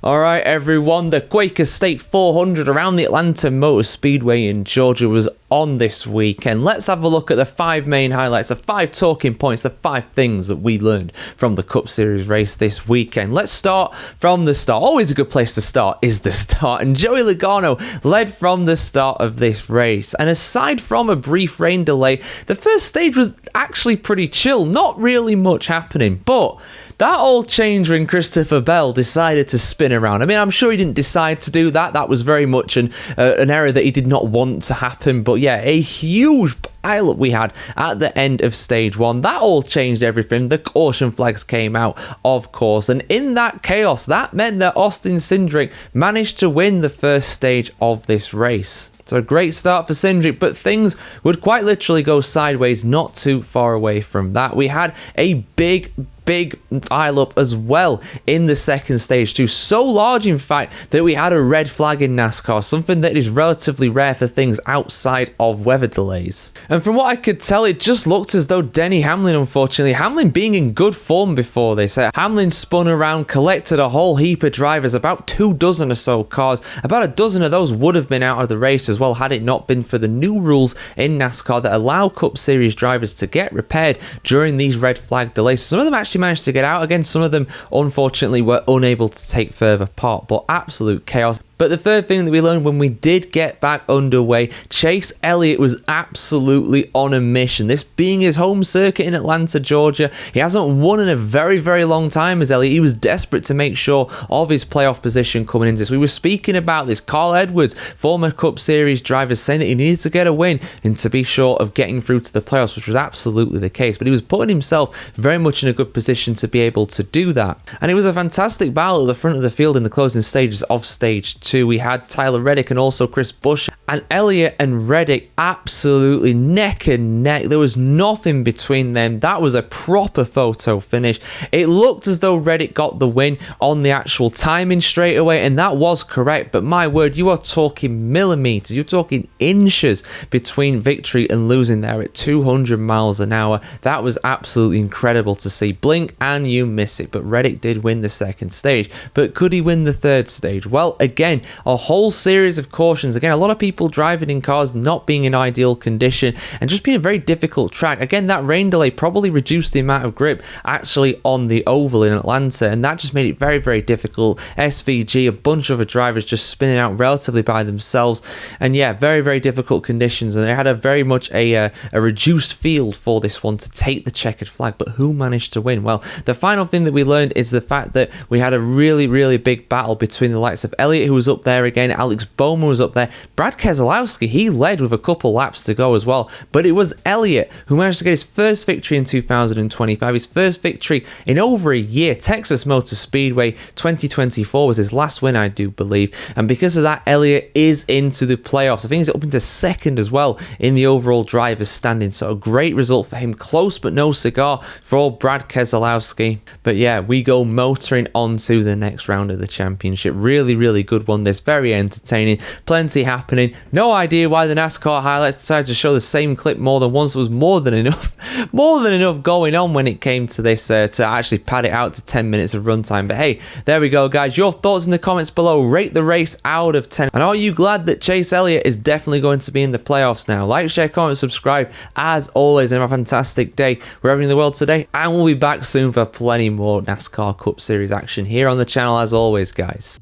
Alright everyone, the Quaker State 400 around the Atlanta Motor Speedway in Georgia was on this weekend. Let's have a look at the 5 main highlights, the 5 talking points, the 5 things that we learned from the Cup Series race this weekend. Let's start from the start. Always a good place to start is the start, and Joey Logano led from the start of this race. And aside from a brief rain delay, the first stage was actually pretty chill, not really much happening, but that all changed when Christopher Bell decided to spin around. I mean, I'm sure he didn't decide to do that. That was very much an error that he did not want to happen. But yeah, a huge pileup we had at the end of stage 1. That all changed everything. The caution flags came out, of course. And in that chaos, that meant that Austin Cindric managed to win the first stage of this race. So a great start for Cindric, but things would quite literally go sideways not too far away from that. We had a big pileup as well in the second stage too. So large, in fact, that we had a red flag in NASCAR, something that is relatively rare for things outside of weather delays. And from what I could tell, it just looked as though Denny Hamlin, unfortunately, Hamlin being in good form before this, Hamlin spun around, collected a whole heap of drivers, about 24 or so cars. About a dozen of those would have been out of the race as well had it not been for the new rules in NASCAR that allow Cup Series drivers to get repaired during these red flag delays. Some of them actually managed to get out again. Some of them unfortunately were unable to take further part, but absolute chaos. But the third thing that we learned when we did get back underway, Chase Elliott was absolutely on a mission. This being his home circuit in Atlanta, Georgia, he hasn't won in a very long time as Elliott. He was desperate to make sure of his playoff position coming into this. We were speaking about this. Carl Edwards, former Cup Series driver, saying that he needed to get a win and to be sure of getting through to the playoffs, which was absolutely the case. But he was putting himself very much in a good position to be able to do that. And it was a fantastic battle at the front of the field in the closing stages of stage 2. We had Tyler Reddick and also Chris Buescher, and Elliott and Reddick absolutely neck and neck. There was nothing between them. That was a proper photo finish. It looked as though Reddick got the win on the actual timing straight away, and that was correct, but my word, you are talking millimeters, you're talking inches between victory and losing there at 200 miles an hour. That was absolutely incredible to see. Blink and you miss it, but Reddick did win the second stage. But could he win the third stage? Well, again, a whole series of cautions. Again, a lot of people driving in cars not being in ideal condition and just being a very difficult track. Again, that rain delay probably reduced the amount of grip actually on the oval in Atlanta, and that just made it very difficult. SVG, a bunch of other drivers just spinning out relatively by themselves, and yeah, very difficult conditions, and they had a very much a reduced field for this one to take the checkered flag. But who managed to win? Well, the final thing that we learned is the fact that we had a really big battle between the likes of Elliott, who was up there again, Alex Bowman was up there, Brad Keselowski, he led with a couple laps to go as well, but it was Elliott who managed to get his first victory in 2025, his first victory in over a year. Texas Motor Speedway 2024 was his last win, I do believe, and because of that, Elliott is into the playoffs. I think he's up into second as well in the overall drivers standing, so a great result for him. Close but no cigar for Brad Keselowski. But yeah, we go motoring on to the next round of the championship. Really good one this, very entertaining, plenty happening. No idea why the NASCAR highlights decided to show the same clip more than once. There was more than enough going on when it came to this to actually pad it out to 10 minutes of runtime. But hey, there we go, guys. Your thoughts in the comments below. Rate the race out of 10, and are you glad that Chase Elliott is definitely going to be in the playoffs now? Like, share, comment, subscribe as always, and have a fantastic day wherever in the world today, and we'll be back soon for plenty more NASCAR Cup Series action here on the channel as always, guys.